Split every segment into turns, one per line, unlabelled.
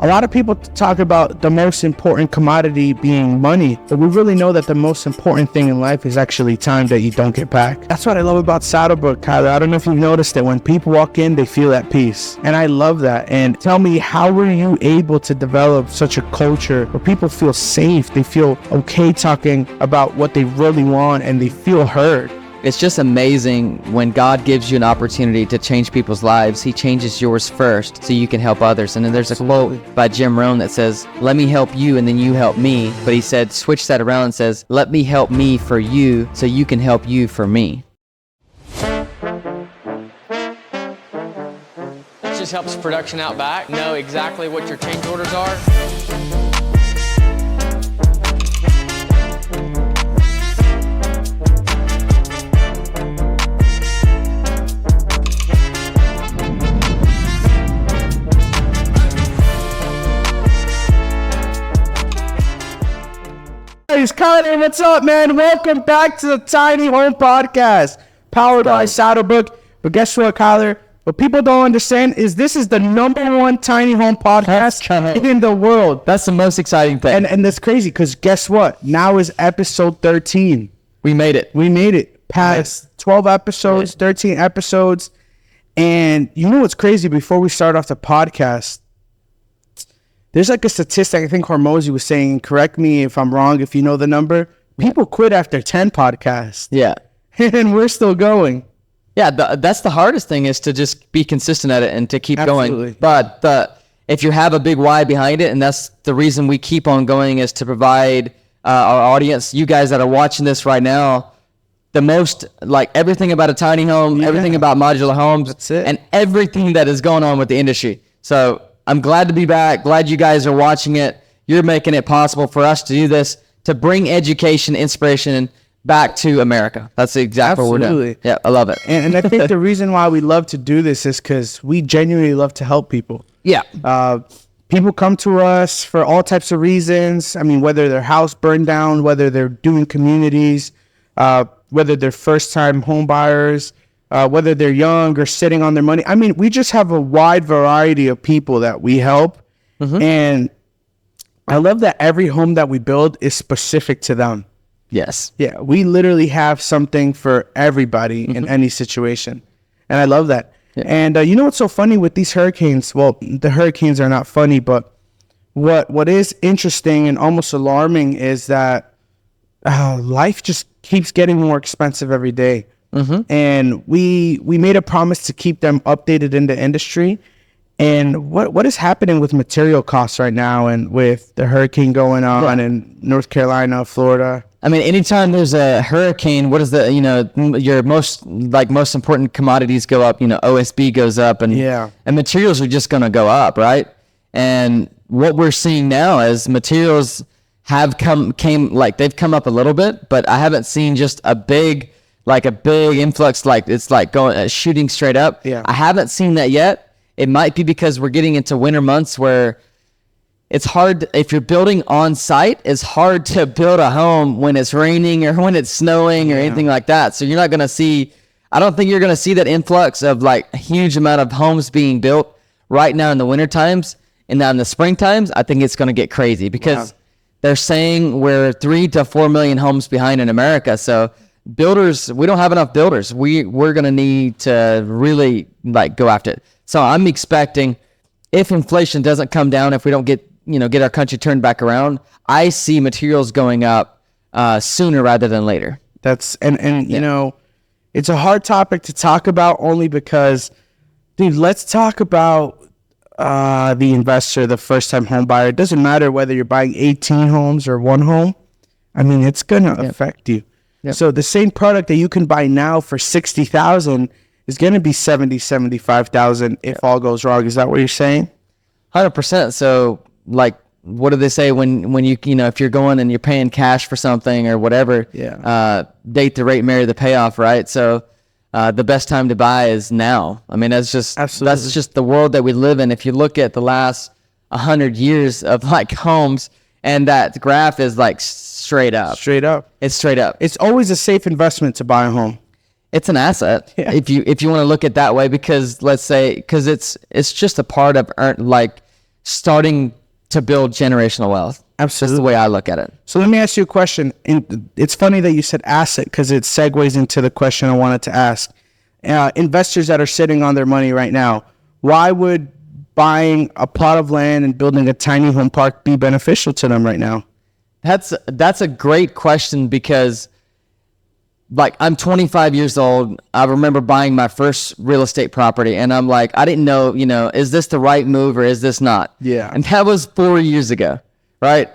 A lot of people talk about the most important commodity being money, but we really know that the most important thing in life is actually time that you don't get back. That's what I love about Saddlebrook, Kyler. I don't know if you've noticed it. When people walk in, they feel at peace. And I love that. And tell me, how were you able to develop such a culture where people feel safe, they feel okay talking about what they really want, and they feel heard?
It's just amazing when God gives you an opportunity to change people's lives. He changes yours first so you can help others. And then there's a quote by Jim Rohn that says, let me help you and then you help me. But he said, switch that around and says, let me help me for you so you can help you for me.
It just helps production out back know exactly what your change orders are.
Kyler, what's up, man? Welcome back to the Tiny Home Podcast, powered by Saddlebrook. But guess what, Kyler? What people don't understand is this is the #1 tiny home podcast in the world.
That's the most exciting thing.
And that's crazy because guess what? Now is episode 13.
We made it.
We made it. Past 12 episodes, 13 episodes. And you know what's crazy? Before we start off the podcast, there's like a statistic, I think Hormozy was saying, correct me if I'm wrong, if you know the number. People quit after 10 podcasts.
Yeah.
And we're still going.
Yeah, that's the hardest thing, is to just be consistent at it and to keep going. But if you have a big why behind it, and that's the reason we keep on going, is to provide our audience, you guys that are watching this right now, the most, like, everything about a tiny home, everything about modular homes,
that's it.
And everything that is going on with the industry. So I'm glad to be back. Glad you guys are watching it. You're making it possible for us to do this, to bring education, inspiration back to America. That's exactly what we're doing. Yeah, I love it.
And I think the reason why we love to do this is because we genuinely love to help people.
Yeah.
People come to us for all types of reasons. I mean, whether their house burned down, whether they're doing communities, whether they're first-time home buyers, whether they're young or sitting on their money. I mean, we just have a wide variety of people that we help. And I love that every home that we build is specific to them.
Yes.
Yeah, we literally have something for everybody in any situation. And I love that. Yeah. And you know what's so funny with these hurricanes? Well, the hurricanes are not funny, but what is interesting and almost alarming is that life just keeps getting more expensive every day. And we made a promise to keep them updated in the industry. And what is happening with material costs right now, and with the hurricane going on in North Carolina, Florida?
I mean, anytime there's a hurricane, what is your most important commodities go up? OSB goes up, and materials are just going to go up, right? And what we're seeing now is materials they've come up a little bit, but I haven't seen just a big influx, like it's like going shooting straight up.
Yeah.
I haven't seen that yet. It might be because we're getting into winter months where it's hard. If you're building on site, it's hard to build a home when it's raining or when it's snowing or anything like that. So you're not going to see, I don't think you're going to see that influx of like a huge amount of homes being built right now in the winter times. And now in the spring times, I think it's going to get crazy because they're saying we're 3 to 4 million homes behind in America. So builders, we don't have enough builders. We're going to need to really go after it. So I'm expecting, if inflation doesn't come down, if we don't get our country turned back around, I see materials going up sooner rather than later.
That's it's a hard topic to talk about, only because, dude, let's talk about the investor, the first-time home buyer. It doesn't matter whether you're buying 18 homes or one home. I mean, it's gonna affect you. Yep. So the same product that you can buy now for $60,000 is going to be $75,000 if all goes wrong. Is that what you're saying?
100%. So, what do they say when you if you're going and you're paying cash for something or whatever? Date the rate, marry the payoff, right? So, the best time to buy is now. I mean, that's just the world that we live in. If you look at the last 100 years of homes, and that graph is straight up. It's straight up.
It's always a safe investment to buy a home.
It's an asset if you want to look at it that way, because it's just a part of starting to build generational wealth.
Absolutely.
That's the way I look at it.
So let me ask you a question. It's funny that you said asset because it segues into the question I wanted to ask. Investors that are sitting on their money right now, why would buying a plot of land and building a tiny home park be beneficial to them right now?
That's a great question because, like, I'm 25 years old. I remember buying my first real estate property, and I'm like, I didn't know, is this the right move or is this not?
Yeah.
And that was 4 years ago, right?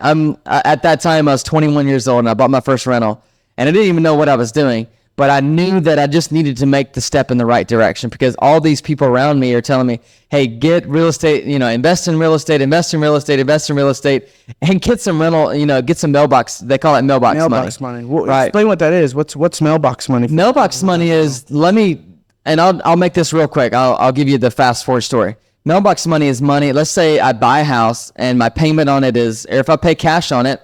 At that time I was 21 years old and I bought my first rental, and I didn't even know what I was doing. But I knew that I just needed to make the step in the right direction because all these people around me are telling me, hey, get real estate, invest in real estate, invest in real estate, invest in real estate, and get some rental, get some mailbox. They call it mailbox money.
Well,
right.
Explain what that is. What's mailbox money?
Mailbox money is, I'll make this real quick. I'll give you the fast forward story. Mailbox money is money. Let's say I buy a house and my payment on it is, or if I pay cash on it,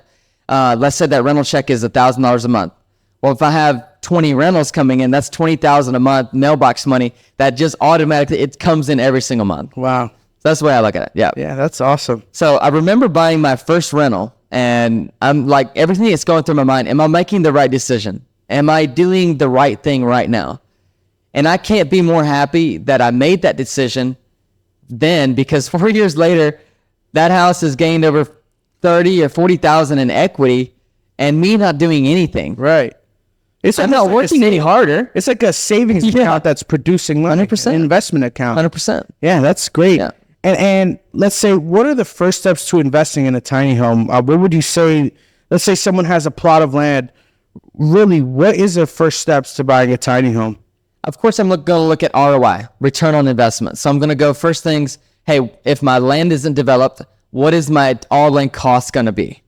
let's say that rental check is $1,000 a month. Well, if I have 20 rentals coming in, that's $20,000 a month mailbox money that just automatically, it comes in every single month.
Wow.
So that's the way I look at it. Yeah.
Yeah, that's awesome.
So I remember buying my first rental and I'm like, everything is going through my mind. Am I making the right decision? Am I doing the right thing right now? And I can't be more happy that I made that decision then, because 4 years later, that house has gained over 30 or 40,000 in equity and me not doing anything.
Right.
I'm not working any harder.
It's like a savings account that's producing money.
100%.
An investment account.
100%.
Yeah, that's great.
Yeah.
And let's say, what are the first steps to investing in a tiny home? What would you say? Let's say someone has a plot of land. Really, what is the first steps to buying a tiny home?
Of course, I'm going to look at ROI, return on investment. So I'm going to go first things, hey, if my land isn't developed, what is my all-in cost going to be?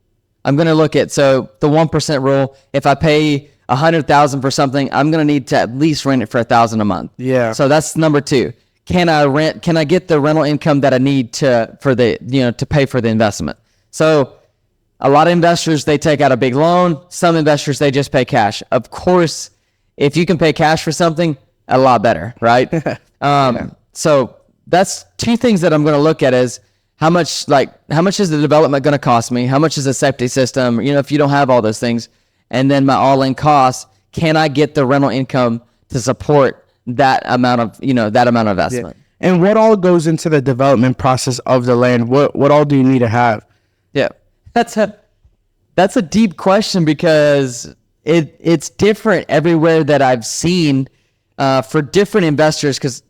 I'm going to look at, so the 1% rule, if I pay $100,000 for something, I'm going to need to at least rent it for $1,000 a month.
Yeah.
So that's number two. Can I get the rental income that I need to pay for the investment? So a lot of investors, they take out a big loan. Some investors, they just pay cash. Of course, if you can pay cash for something, a lot better, right? So that's two things that I'm going to look at is how much is the development going to cost me? How much is the septic system? If you don't have all those things. And then my all-in cost, can I get the rental income to support that amount of investment?
Yeah. And what all goes into the development process of the land? What all do you need to have?
Yeah, that's a deep question because it's different everywhere that I've seen for different investors. Because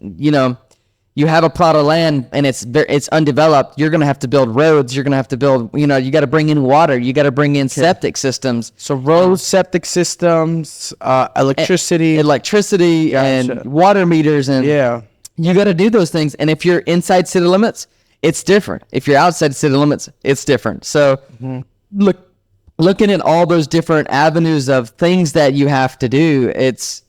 you have a plot of land and it's undeveloped, you're going to have to build roads. You're going to have to build, you got to bring in water. You got to bring in septic systems.
So roads, septic systems, electricity.
Gotcha. And water meters. And you got to do those things. And if you're inside city limits, it's different. If you're outside city limits, it's different. So looking at all those different avenues of things that you have to do, it's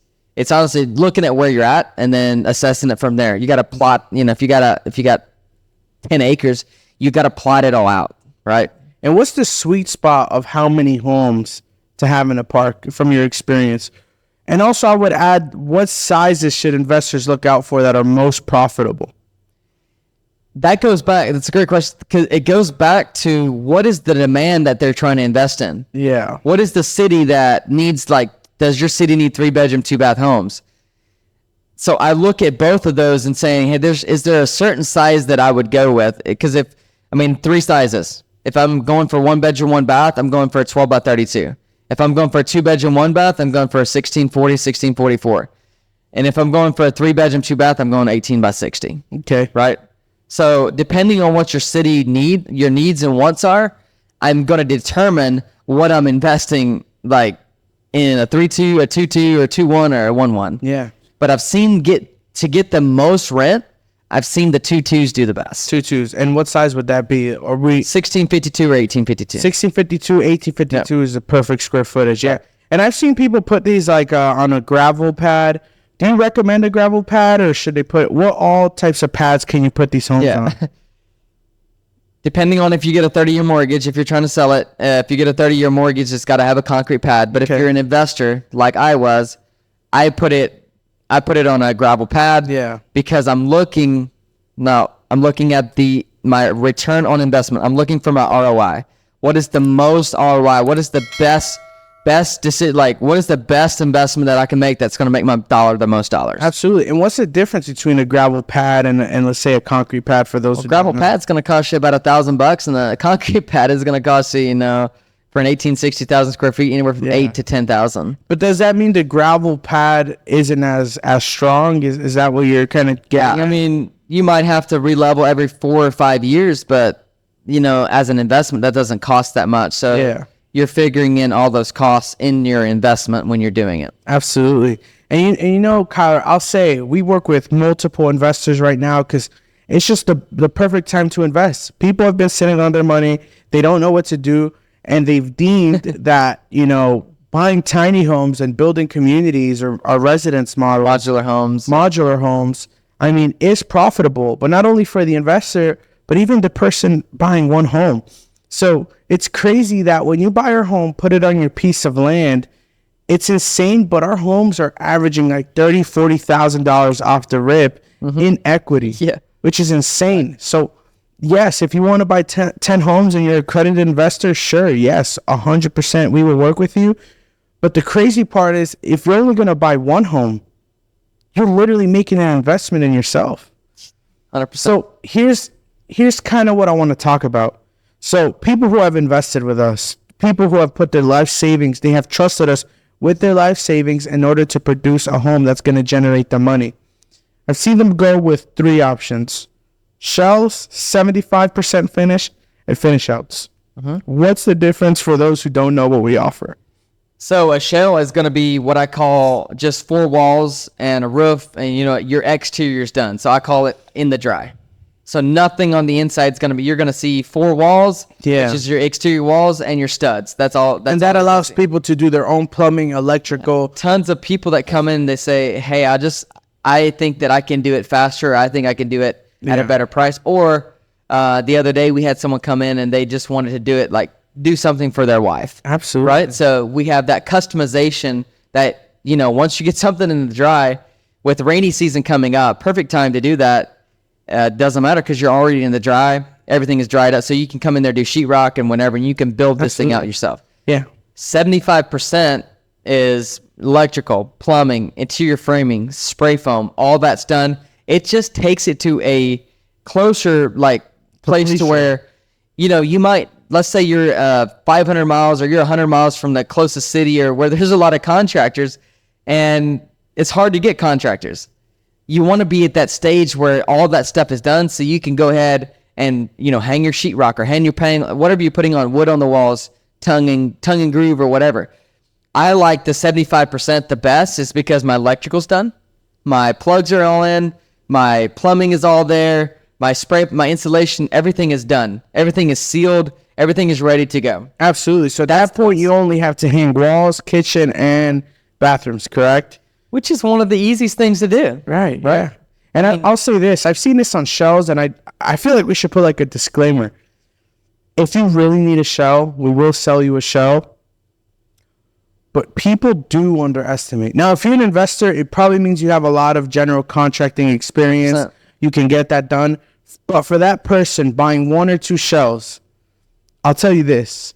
honestly looking at where you're at and then assessing it from there. You got to plot, if you got 10 acres, you got to plot it all out, right?
And what's the sweet spot of how many homes to have in a park from your experience? And also I would add, what sizes should investors look out for that are most profitable?
That goes back, that's a great question, because it goes back to what is the demand that they're trying to invest in?
Yeah.
What is the city that needs, does your city need 3-bedroom, 2-bath homes? So I look at both of those and saying, hey, is there a certain size that I would go with? Because 3 sizes. If I'm going for 1-bedroom, 1-bath, I'm going for a 12 by 32. If I'm going for a 2-bedroom, 1-bath, I'm going for a 1640, 1644. And if I'm going for a 3-bedroom, 2-bath, I'm going 18 by 60.
Okay.
Right? So depending on what your city your needs and wants are, I'm going to determine what I'm investing in a 3-2, a 2-2, or a 2-1, or a 1-1.
Yeah.
But I've seen to get the most rent, I've seen the 2-2s do the best.
2-2s. And what size would that be? Are we
1652 or 1852?
1652, 1852 is the perfect square footage. Yeah. And I've seen people put these on a gravel pad. Do you recommend a gravel pad, or should they what all types of pads can you put these homes on?
Depending on if you get a 30-year mortgage, if you're trying to sell it, if you get a 30-year mortgage, it's got to have a concrete pad. But if you're an investor like I was, I put it on a gravel pad.
Yeah.
Because I'm looking at the my return on investment. I'm looking for my ROI. What is the most ROI? What is the best decision? Like, what is the best investment that I can make that's going to make my dollar the most dollars?
Absolutely. And what's the difference between a gravel pad and let's say a concrete pad for those who
Gravel
don't know?
pad's going to cost you about $1,000, and the concrete pad is going to cost you, for an 60,000 square feet, anywhere from 8 to 10,000.
But does that mean the gravel pad isn't as strong? Is that what you're kind of getting?
I mean, you might have to re-level every 4 or 5 years, but as an investment, that doesn't cost that much. So you're figuring in all those costs in your investment when you're doing it.
Absolutely. And Kyler, I'll say we work with multiple investors right now because it's just the perfect time to invest. People have been sitting on their money. They don't know what to do. And they've deemed that, buying tiny homes and building communities or residence models, modular homes, I mean, is profitable, but not only for the investor, but even the person buying one home. So it's crazy that when you buy your home, put it on your piece of land, it's insane, but our homes are averaging like $30,000, $40,000 off the rip in equity, which is insane. So yes, if you want to buy 10 homes and you're a accredited investor, sure, yes, 100% we will work with you. But the crazy part is if you're only going to buy one home, you're literally making an investment in yourself.
100%.
So here's kind of what I want to talk about. So people who have invested with us, people who have put their life savings, they have trusted us with their life savings in order to produce a home that's going to generate the money. I've seen them go with 3 options: shells, 75% finish, and finish outs. What's the difference for those who don't know what we offer?
So a shell is going to be what I call just 4 walls and a roof, and your exterior's done. So I call it in the dry. So nothing on the inside is going to be, you're going to see 4 walls, which is your exterior walls and your studs. That's all. And
that allows people to do their own plumbing, electrical.
Tons of people that come in, they say, hey, I think that I can do it faster. I think I can do it at a better price. Or the other day we had someone come in and they just wanted to do it do something for their wife.
Absolutely.
Right? So we have that customization that, once you get something in the dry, with rainy season coming up, perfect time to do that. Doesn't matter because you're already in the dry. Everything is dried up. So you can come in there, do sheetrock and whatever, and you can build this thing out yourself.
Yeah.
75% is electrical, plumbing, interior framing, spray foam, all that's done. It just takes it to a closer place to where, you might, let's say you're 500 miles or you're 100 miles from the closest city or where there's a lot of contractors and it's hard to get contractors. You want to be at that stage where all that stuff is done so you can go ahead and, hang your sheetrock or hang your whatever you're putting on, wood on the walls, tongue and groove or whatever. I like the 75% the best is because my electrical's done. My plugs are all in. My plumbing is all there. My my insulation, everything is done. Everything is sealed. Everything is ready to go.
Absolutely. So at that point, you only have to hang walls, kitchen, and bathrooms, correct?
Which is one of the easiest things to do.
Right. Yeah. And I'll say this. I've seen this on shells, and I feel like we should put a disclaimer. If you really need a shell, we will sell you a shell. But people do underestimate. Now, if you're an investor, it probably means you have a lot of general contracting experience. 100%. You can get that done. But for that person buying 1 or 2 shells, I'll tell you this.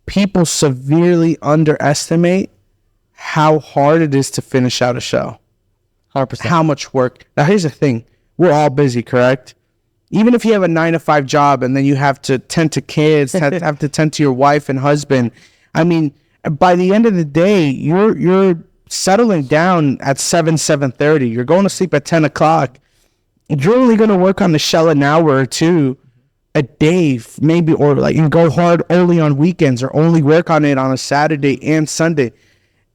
People severely underestimate how hard it is to finish out a shell.
100%.
How much work. Now, here's the thing. We're all busy, correct? Even if you have a 9-to-5 job and then you have to tend to kids, have to tend to your wife and husband. I mean, by the end of the day, you're settling down at 7:30. You're going to sleep at 10 o'clock. You're only going to work on the shell an hour or 2 a day, maybe, or you go hard only on weekends or only work on it on a Saturday and Sunday.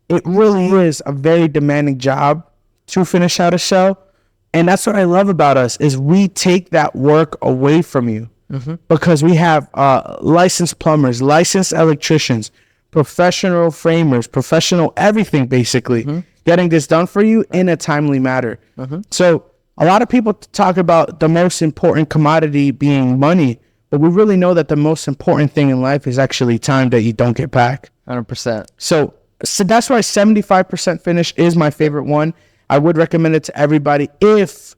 It really is a very demanding job to finish out a shell. And that's what I love about us is we take that work away from you because we have licensed plumbers, licensed electricians, professional framers, professional everything basically getting this done for you in a timely manner. So a lot of people talk about the most important commodity being money, but we really know that the most important thing in life is actually time that you don't get back.
100%.
So that's why 75% finish is my favorite one. I would recommend it to everybody if,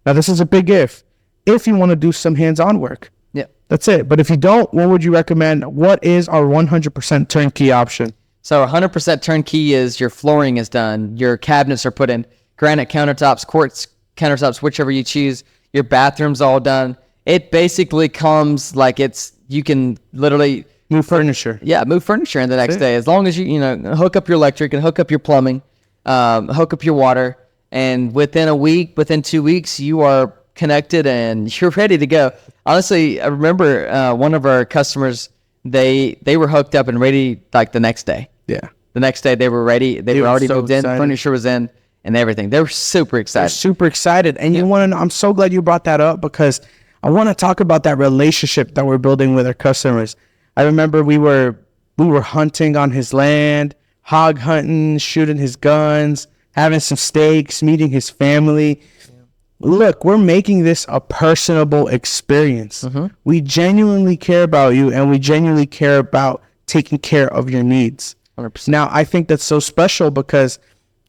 now this is a big if, if you want to do some hands-on work.
Yeah.
That's it. But if you don't, what would you recommend? What is our 100% turnkey option?
So 100% turnkey is your flooring is done, your cabinets are put in, granite countertops, quartz countertops, whichever you choose, your bathroom's all done. It basically comes like you can literally
Move furniture.
Yeah, move furniture in the next day. As long as you hook up your electric and hook up your plumbing, hook up your water, and within a week, within 2 weeks, you are connected and you're ready to go. Honestly, I remember one of our customers, they were hooked up and ready like the next day.
Yeah.
The next day they were ready. They were already
so
moved
excited.
in, furniture was in, and everything. They were super
They're
excited.
super excited. And you want to know, I'm so glad you brought that up because I want to talk about that relationship that we're building with our customers. I remember we were hunting on his land, hog hunting, shooting his guns, having some steaks, meeting his family. Look, we're making this a personable experience. We genuinely care about you, and we genuinely care about taking care of your needs.
100%.
Now, I think that's so special because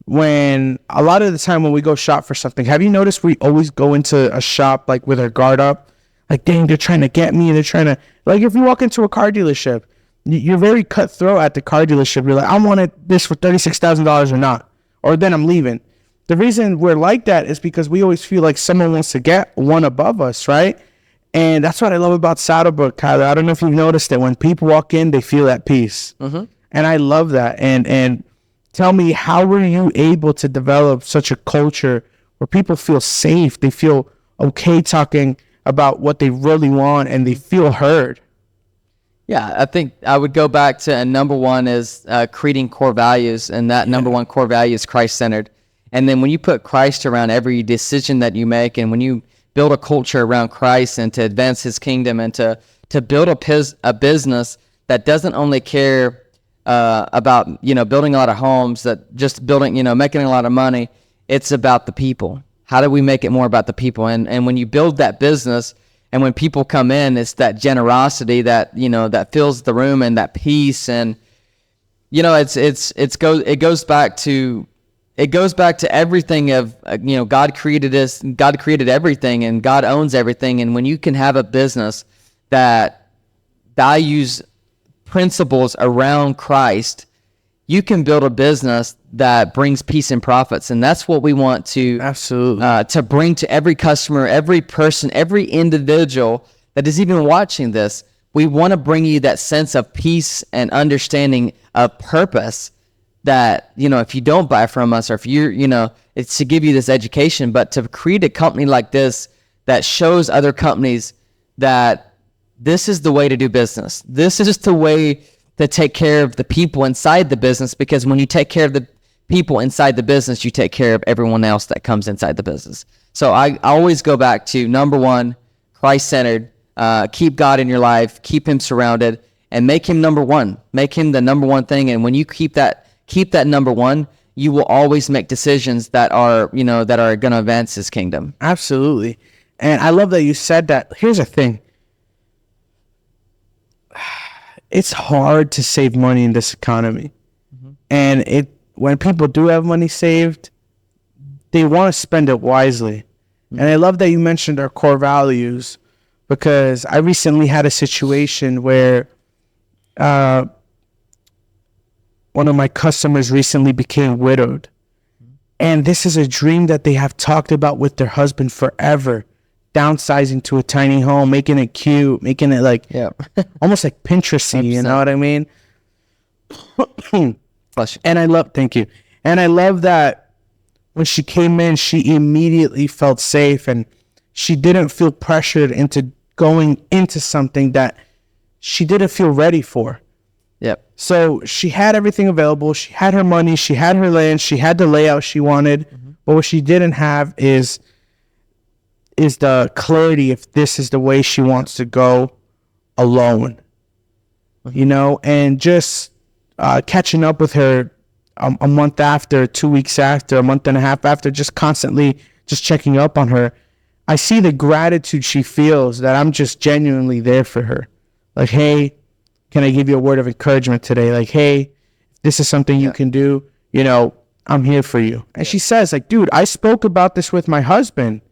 when a lot of the time when we go shop for something, have you noticed we always go into a shop like with our guard up? Like, dang, they're trying to get me. They're trying to, like, if you walk into a car dealership, you're very cutthroat at the car dealership. You're like, I wanted this for $36,000 or not, or then I'm leaving. The reason we're like that is because we always feel like someone wants to get one above us, right? And that's what I love about Saddlebrook, Kyler. I don't know if you've noticed that when people walk in, they feel at peace. And I love that. And tell me, how were you able to develop such a culture where people feel safe? They feel okay talking about what they really want and they feel heard.
Yeah, I think I would go back to number one is creating core values, and that number one core value is Christ-centered. And then when you put Christ around every decision that you make, and when you build a culture around Christ and to advance his kingdom and to build a business that doesn't only care about, building a lot of homes, that just building, making a lot of money, it's about the people. How do we make it more about the people? And when you build that business and when people come in, it's that generosity that, that fills the room and that peace. And, it goes back to everything of, God created us, God created everything, and God owns everything. And when you can have a business that values principles around Christ, you can build a business that brings peace and profits. And that's what we want to
Absolutely.
To bring to every customer, every person, every individual that is even watching this. We want to bring you that sense of peace and understanding of purpose that, if you don't buy from us, or if you're, it's to give you this education, but to create a company like this that shows other companies that this is the way to do business. This is just the way to take care of the people inside the business, because when you take care of the people inside the business, you take care of everyone else that comes inside the business. So I always go back to number one, Christ-centered, keep God in your life, keep him surrounded, and make him number one. Make him the number one thing. And when you keep that number one, you will always make decisions that are going to advance his kingdom.
Absolutely. And I love that you said that. Here's the thing. It's hard to save money in this economy. And when people do have money saved, they want to spend it wisely. And I love that you mentioned our core values, because I recently had a situation where one of my customers recently became widowed. And this is a dream that they have talked about with their husband forever. Downsizing to a tiny home, making it cute, making it like almost like Pinteresty, you know what I mean? Thank you. And I love that when she came in, she immediately felt safe, and she didn't feel pressured into going into something that she didn't feel ready for.
Yep.
So she had everything available. She had her money. She had her land. She had the layout she wanted. But what she didn't have is the clarity if this is the way she wants to go alone. And just catching up with her a month after, 2 weeks after, a month and a half after, just constantly just checking up on her. I see the gratitude she feels that I'm just genuinely there for her. Like, hey, can I give you a word of encouragement today? Like, hey, if this is something you can do, I'm here for you. And she says, like, dude, I spoke about this with my husband,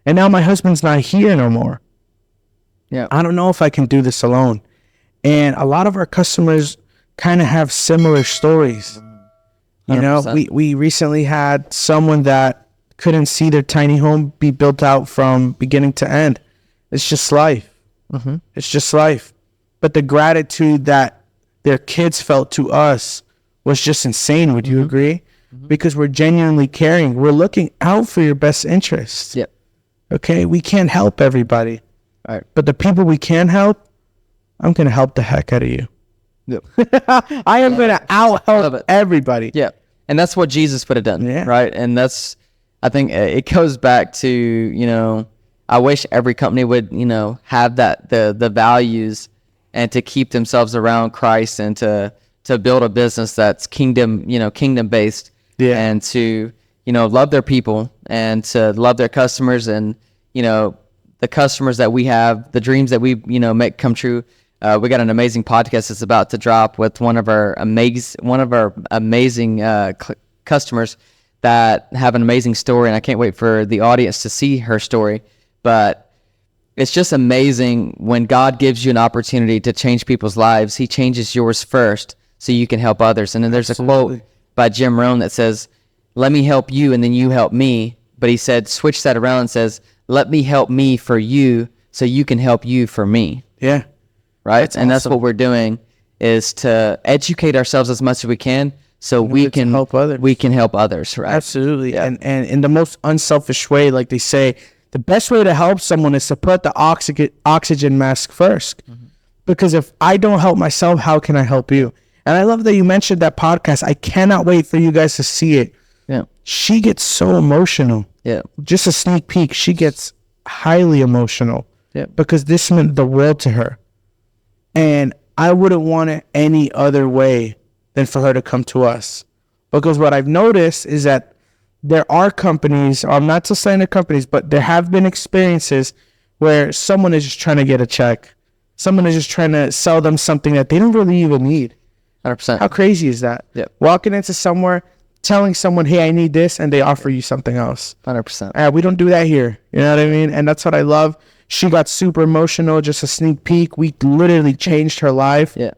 And now my husband's not here no more.
Yeah.
I don't know if I can do this alone. And a lot of our customers kind of have similar stories. You know,
100%.
we recently had someone that couldn't see their tiny home be built out from beginning to end. It's just life. It's just life. But the gratitude that their kids felt to us was just insane. Would you agree? Because we're genuinely caring. We're looking out for your best interests.
Yep.
Okay? We can't help everybody.
All right.
But the people we can help, I'm going to help the heck out of you.
Yep.
I am going to out
Love
help
it.
everybody.
Yeah. And that's what Jesus would have done.
Yeah.
Right. And that's, I think it goes back to, you know, I wish every company would, you know, have that, the values and to keep themselves around Christ and to build a business that's kingdom based.
Yeah.
And to, you know, love their people and to love their customers and, you know, the customers that we have, the dreams that we, you know, make come true. We got an amazing podcast that's about to drop with one of our amazing customers that have an amazing story, and I can't wait for the audience to see her story. But it's just amazing when God gives you an opportunity to change people's lives. He changes yours first so you can help others. And then there's a quote by Jim Rohn that says, "Let me help you, and then you help me." But he said, switch that around and says, "Let me help me for you so you can help you for me."
Yeah.
Right? That's what we're doing, is to educate ourselves as much as we can so we can
help others.
We can help others, right?
Absolutely.
Yeah.
And in the most unselfish way, like they say, the best way to help someone is to put the oxygen mask first. Because if I don't help myself, how can I help you? And I love that you mentioned that podcast. I cannot wait for you guys to see it.
Yeah.
She gets so emotional.
Yeah.
Just a sneak peek. She gets highly emotional.
Yeah.
Because this meant the world to her. And I wouldn't want it any other way than for her to come to us. Because what I've noticed is that there are companies, I'm not just saying the companies, but there have been experiences where someone is just trying to get a check. Someone is just trying to sell them something that they don't really even need.
100%.
How crazy is that?
Yep.
Walking into somewhere, telling someone, hey, I need this, and they offer you something else.
100%.
We don't do that here. You know what I mean? And that's what I love. She got super emotional, just a sneak peek. We literally changed her life.
Yeah.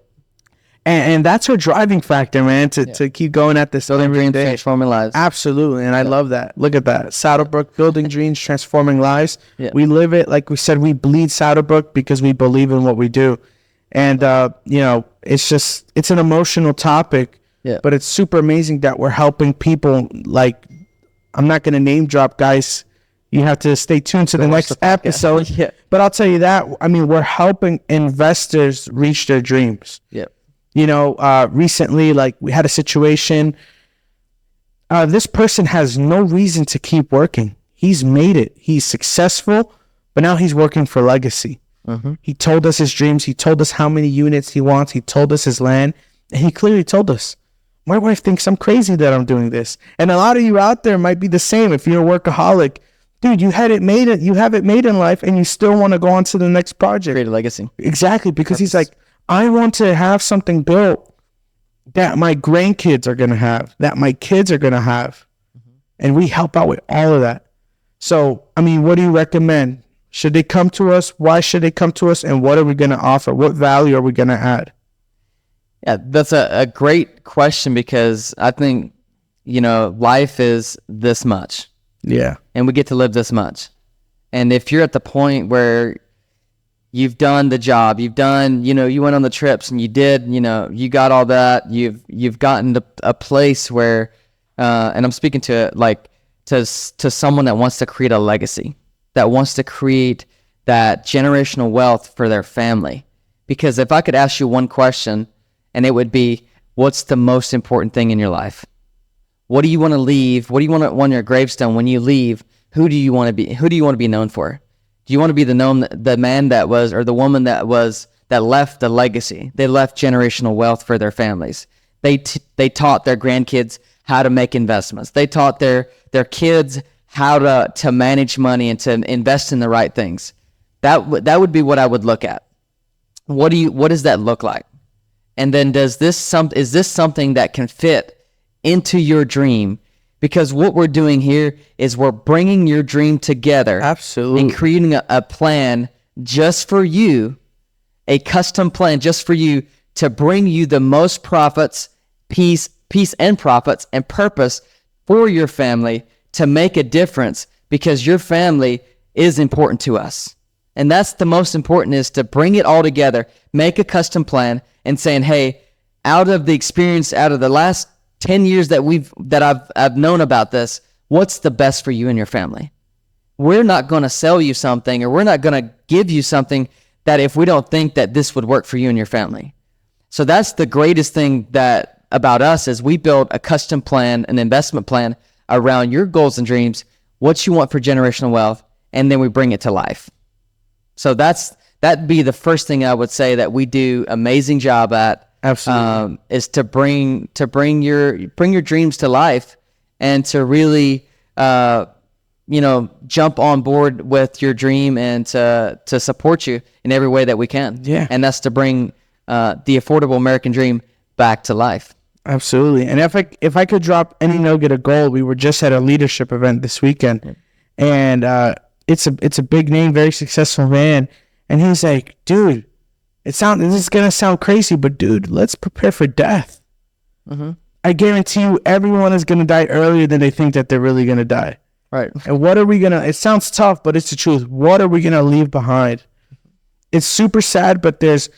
And that's her driving factor, man, to keep going at this
Building
every
dreams,
day.
transforming lives.
Absolutely. And I love that. Look at that. Saddlebrook, building dreams, transforming lives.
Yeah.
We live it. Like we said, we bleed Saddlebrook because we believe in what we do. And, you know, it's an emotional topic.
Yeah.
But it's super amazing that we're helping people. Like, I'm not going to name drop, guys. You have to stay tuned to the next episode.
Yeah.
But I'll tell you that, I mean, we're helping investors reach their dreams.
Yeah.
You know, recently, like, we had a situation. This person has no reason to keep working. He's made it. He's successful, but now he's working for legacy. He told us his dreams. He told us how many units he wants. He told us his land. And he clearly told us, my wife thinks I'm crazy that I'm doing this. And a lot of you out there might be the same. If you're a workaholic, dude, you have it made in life, and you still want to go on to the next project.
Create a legacy.
Exactly, because he's like, I want to have something built that my grandkids are going to have, that my kids are going to have. And we help out with all of that. So, I mean, what do you recommend? Should they come to us? Why should they come to us? And what are we going to offer? What value are we going to add?
Yeah, that's a great question, because I think, you know, life is this much.
Yeah.
And we get to live this much. And if you're at the point where you've done the job, you've done, you know, you went on the trips and you did, you know, you got all that, you've gotten to a place where, and I'm speaking to like, to someone that wants to create a legacy, that wants to create that generational wealth for their family. Because if I could ask you one question, and it would be, what's the most important thing in your life? What do you want to leave? What do you want on your gravestone when you leave? Who do you want to be? Who do you want to be known for? Do you want to be the man that was, or the woman that left a legacy? They left generational wealth for their families. They taught their grandkids how to make investments. They taught their kids how to manage money and to invest in the right things. That would be what I would look at. What does that look like? And then is this something that can fit into your dream? because what we're doing here is we're bringing your dream together.
Absolutely.
And creating a plan just for you, a custom plan just for you to bring you the most profits, peace and profits and purpose for your family to make a difference, because your family is important to us. And that's the most important, is to bring it all together, make a custom plan, and saying, hey, out of the experience, out of the last 10 years that I've known about this, what's the best for you and your family? We're not going to sell you something, or we're not going to give you something that if we don't think that this would work for you and your family. So that's the greatest thing that about us, is we build a custom plan, an investment plan around your goals and dreams, what you want for generational wealth, and then we bring it to life. So that'd be the first thing I would say that we do amazing job at.
Absolutely.
Is to bring your dreams to life, and to really jump on board with your dream, and to support you in every way that we can.
Yeah.
And that's to bring the affordable American dream back to life.
Absolutely. And if I could drop any nugget of gold, we were just at a leadership event this weekend, and it's a big name, very successful man, and he's like, dude, this is gonna sound crazy, but dude, let's prepare for death.
Mm-hmm.
I guarantee you, everyone is gonna die earlier than they think that they're really gonna die.
Right.
And what are we gonna? It sounds tough, but it's the truth. What are we gonna leave behind? It's super sad, but there's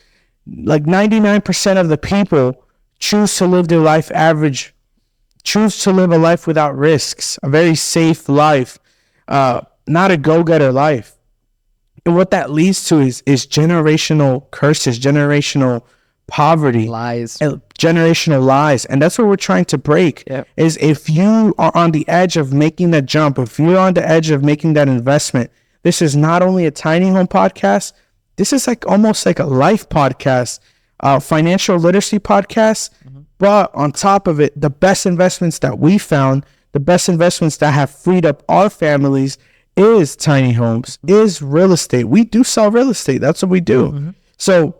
like 99% of the people choose to live their life average, choose to live a life without risks, a very safe life, not a go-getter life. And what that leads to is generational curses, generational poverty,
Lies.
and generational lies. And that's what we're trying to break.
Yep.
Is if you are on the edge of making that jump, if you're on the edge of making that investment, this is not only a tiny home podcast, this is like almost like a life podcast, financial literacy podcast. Mm-hmm. But on top of it, the best investments that we found, the best investments that have freed up our families, is tiny homes, is real estate. We do sell real estate. That's what we do. Mm-hmm. So,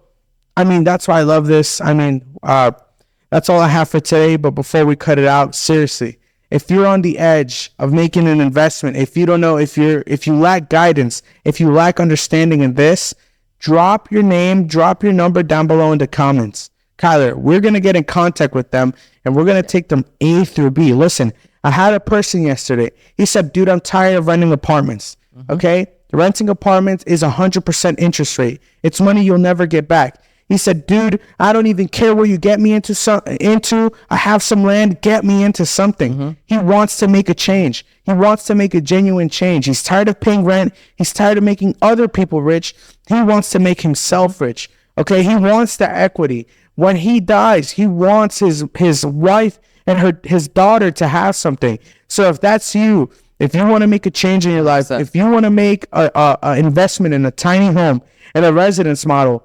I mean, that's why I love this. I mean, that's all I have for today. But before we cut it out, seriously, if you're on the edge of making an investment, if you don't know, if you lack guidance, if you lack understanding in this, drop your name, drop your number down below in the comments. Kyler, we're going to get in contact with them, and we're going to take them A through B. Listen, I had a person yesterday. He said, dude, I'm tired of renting apartments. Mm-hmm. Okay? Renting apartments is 100% interest rate. It's money you'll never get back. He said, dude, I don't even care where you get me into. I have some land. Get me into something. Mm-hmm. He wants to make a change. He wants to make a genuine change. He's tired of paying rent. He's tired of making other people rich. He wants to make himself rich. Okay? He wants the equity. When he dies, he wants his wife and his daughter to have something. So if that's you, if you want to make a change in your life, if you want to make a investment in a tiny home and a residence model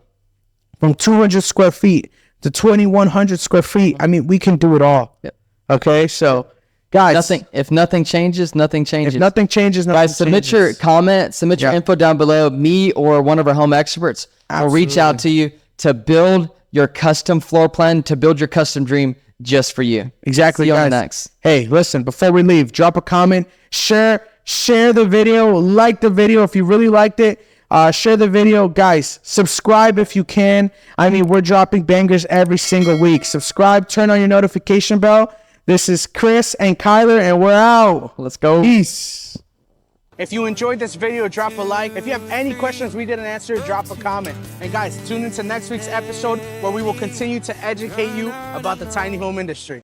from 200 square feet to 2,100 square feet, I mean, we can do it all.
Yep.
Okay, so guys,
if nothing changes, nothing changes.
If nothing changes, nothing
guys, submit your comment, submit your info down below. Me or one of our home experts will reach out to you to build your custom floor plan, to build your custom dream just for you.
Exactly,
See you
guys.
on the next.
Hey, listen, before we leave, drop a comment, share the video, like the video if you really liked it. Share the video. Guys, subscribe if you can. I mean, we're dropping bangers every single week. Subscribe, turn on your notification bell. This is Chris and Kyler, and we're out.
Let's go.
Peace. If you enjoyed this video, drop a like. If you have any questions we didn't answer, drop a comment. And guys, tune into next week's episode where we will continue to educate you about the tiny home industry.